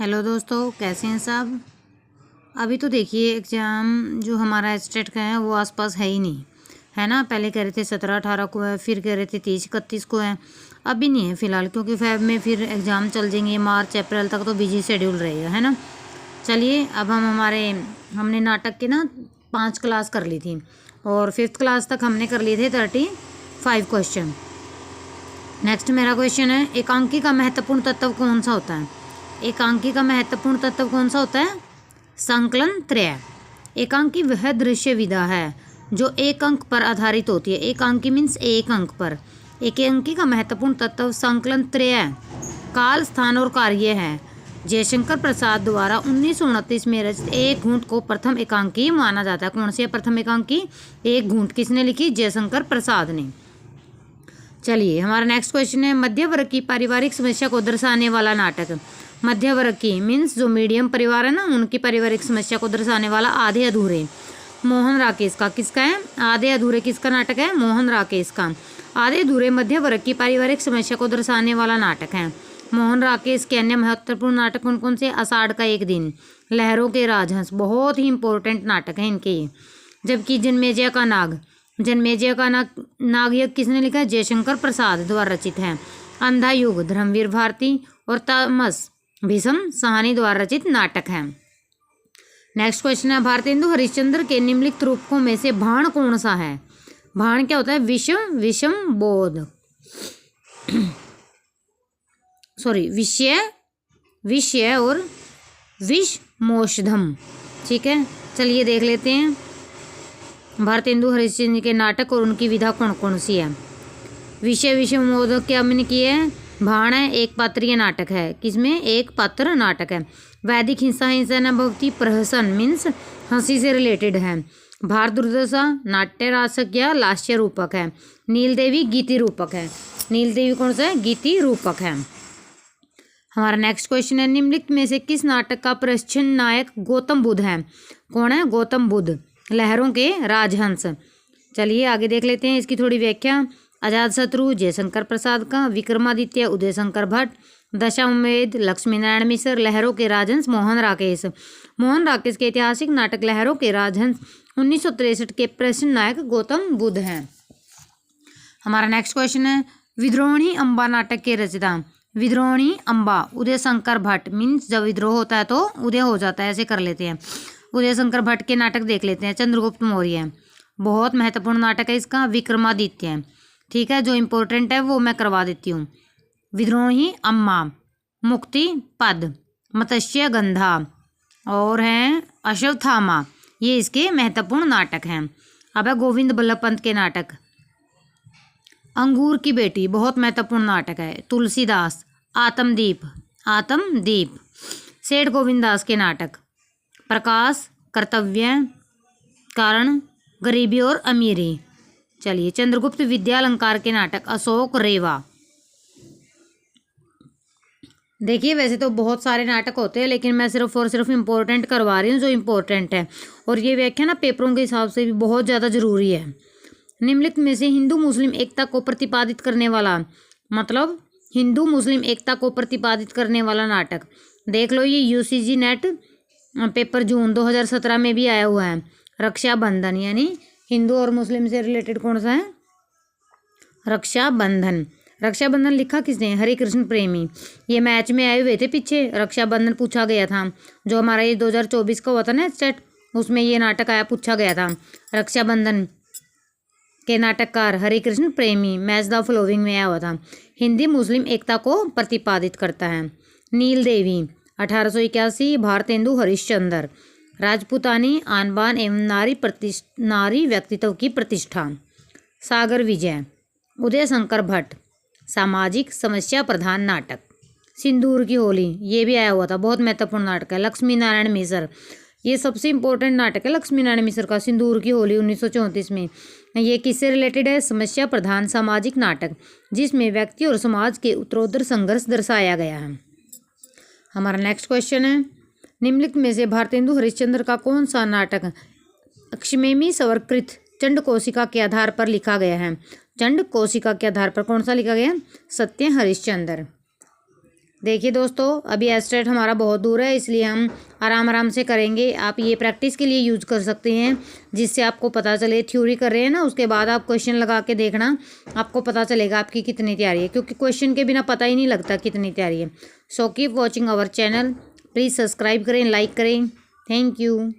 Hello दोस्तों, कैसे हैं सब। अभी तो देखिए एग्ज़ाम जो हमारा स्टेट का है वो आसपास है ही नहीं, है ना। पहले कह रहे थे 17-18 को है, फिर कह रहे थे 30-31 को है। अभी नहीं है फ़िलहाल, क्योंकि फेब में फिर एग्ज़ाम चल जाएंगे। मार्च अप्रैल तक तो बिजी शेड्यूल रहेगा, है ना। चलिए अब हमने नाटक के ना 5 क्लास कर ली थी और 5th क्लास तक हमने कर लिए थे 35 क्वेश्चन। नेक्स्ट मेरा क्वेश्चन है, एकांकी का महत्वपूर्ण तत्व कौन सा होता है। एकांकी का महत्वपूर्ण तत्व कौन सा होता है। संकलन त्रय। एकांकी वह दृश्य विधा है जो एक अंक पर आधारित होती है। एकांकी मीन्स एक अंक पर। एकांकी का महत्वपूर्ण तत्व संकलन त्रय काल, स्थान और कार्य है। जयशंकर प्रसाद द्वारा 1929 में रचित एक घूंट को प्रथम एकांकी माना जाता है। कौन सी है प्रथम एकांकी। एक घूंट किसने लिखी, जयशंकर प्रसाद ने। चलिए हमारा नेक्स्ट क्वेश्चन है, मध्य वर्ग की पारिवारिक समस्या को दर्शाने वाला नाटक। मध्य वर्ग की मीन्स जो मीडियम परिवार है ना, उनकी पारिवारिक समस्या को दर्शाने वाला आधे अधूरे। मोहन राकेश का किसका है, आधे अधूरे किसका नाटक है, मोहन राकेश का। आधे अधूरे मध्य वर्ग की पारिवारिक समस्या को दर्शाने वाला नाटक है। मोहन राकेश के अन्य महत्वपूर्ण नाटक कौन कौन से, आषाढ़ का एक दिन, लहरों के राजहंस, बहुत ही इंपॉर्टेंट नाटक है इनके ये। जबकि जन्मेजय का नाग, जन्मेजय का नाग यज्ञ किसने लिखा है, जयशंकर प्रसाद द्वारा रचित है। अंधा युग धर्मवीर भारती और तमस भीषम साहनी द्वारा रचित नाटक है। नेक्स्ट क्वेश्चन है, भारतेंदु हरिश्चंद्र के निम्नलिखित रूपकों में से भाण कौन सा है। भाण क्या होता है, विषम, विषम बोध, सॉरी विषय, विषय और विषमोषधम। ठीक है, चलिए देख लेते हैं भारतेंदु हरिश्चंद्र के नाटक और उनकी विधा कौन कौन सी है। विषय विषमोध क्या मैंने किए है, भाण है, एक पात्रीय नाटक है। किसमें, एक पात्र नाटक है। वैदिक हिंसा हिंसा न भवती प्रहसन मीन्स हंसी से रिलेटेड है। भार दुर्दशा नाट्य रासक या लास्य रूपक है। नील देवी गीति रूपक है। नील देवी कौन सा है, गीति रूपक है। हमारा नेक्स्ट क्वेश्चन है, निम्नलिखित में से किस नाटक का प्रश्न नायक गौतम बुद्ध है। कौन है, गौतम बुद्ध, लहरों के राजहंस। चलिए आगे देख लेते हैं इसकी थोड़ी व्याख्या। अजातशत्रु जयशंकर प्रसाद का, विक्रमादित्य उदय शंकर भट्ट, दशाश्वमेध लक्ष्मी नारायण मिश्र, लहरों के राजहंस मोहन राकेश। मोहन राकेश के ऐतिहासिक नाटक लहरों के राजहंस 1963 के प्रश्न नायक गौतम बुद्ध हैं। हमारा नेक्स्ट क्वेश्चन है, विद्रोहिणी अम्बा नाटक के रचयिता। विद्रोहिणी अम्बा उदय शंकर भट्ट मीन्स जब विद्रोह होता है तो उदय हो जाता है, ऐसे कर लेते हैं। उदय शंकर भट्ट के नाटक देख लेते हैं। चंद्रगुप्त मौर्य बहुत महत्वपूर्ण नाटक है इसका। विक्रमादित्य, ठीक है, जो इम्पोर्टेंट है वो मैं करवा देती हूँ। विद्रोही अम्मा, मुक्ति पद, मत्स्य गंधा और हैं अश्वत्थामा, ये इसके महत्वपूर्ण नाटक हैं। अब है गोविंद बल्लभ पंत के नाटक। अंगूर की बेटी बहुत महत्वपूर्ण नाटक है। तुलसीदास, आत्मदीप, आत्मदीप। सेठ गोविंद दास के नाटक प्रकाश, कर्तव्य, कारण, गरीबी और अमीरी। चलिए चंद्रगुप्त विद्यालंकार के नाटक अशोक रेवा। देखिए वैसे तो बहुत सारे नाटक होते हैं, लेकिन मैं सिर्फ और सिर्फ इम्पोर्टेंट करवा रही हूँ जो इम्पोर्टेंट है। और ये व्याख्या ना पेपरों के हिसाब से भी बहुत ज़्यादा जरूरी है। निम्नलिखित में से हिंदू मुस्लिम एकता को प्रतिपादित करने वाला, मतलब हिंदू मुस्लिम एकता को प्रतिपादित करने वाला नाटक देख लो। ये UCG नेट पेपर जून 2017 में भी आया हुआ है। रक्षाबंधन, यानी हिंदू और मुस्लिम से रिलेटेड कौन सा है, रक्षाबंधन। रक्षाबंधन लिखा किसने, हरे कृष्ण प्रेमी। ये मैच में आए हुए थे पीछे, रक्षाबंधन पूछा गया था। जो हमारा ये 2024 का हुआ था ना स्टेट, उसमें ये नाटक आया, पूछा गया था। रक्षाबंधन के नाटककार हरे कृष्ण प्रेमी, मैच द फॉलोइंग में आया हुआ था। हिंदी मुस्लिम एकता को प्रतिपादित करता है। नील देवी 1881, भारतेंदु हरिश्चंद्र, राजपूतानी आन बान एवं नारी व्यक्तित्व की प्रतिष्ठा। सागर विजय, उदय शंकर भट्ट, सामाजिक समस्या प्रधान नाटक। सिंदूर की होली, ये भी आया हुआ था, बहुत महत्वपूर्ण नाटक है। लक्ष्मी नारायण मिश्र, ये सबसे इंपॉर्टेंट नाटक है लक्ष्मी नारायण मिश्र का, सिंदूर की होली 1934 में। ये किससे रिलेटेड है, समस्या प्रधान सामाजिक नाटक जिसमें व्यक्ति और समाज के उत्तरोत्तर संघर्ष दर्शाया गया है। हमारा नेक्स्ट क्वेश्चन है, निम्नलिखित में से भारतेंदु हरिश्चंद्र का कौन सा नाटक अक्षमेमी स्वर्कृत चंड कोशिका के आधार पर लिखा गया है। चंड कोशिका के आधार पर कौन सा लिखा गया, सत्य हरिश्चंद्र। देखिए दोस्तों, अभी एस्टेट हमारा बहुत दूर है, इसलिए हम आराम आराम से करेंगे। आप ये प्रैक्टिस के लिए यूज कर सकते हैं, जिससे आपको पता चले। थ्योरी कर रहे हैं ना, उसके बाद आप क्वेश्चन लगा के देखना, आपको पता चलेगा आपकी कितनी तैयारी है, क्योंकि क्वेश्चन के बिना पता ही नहीं लगता कितनी तैयारी है। So keep watching our channel, please subscribe करें, लाइक करें। Thank you.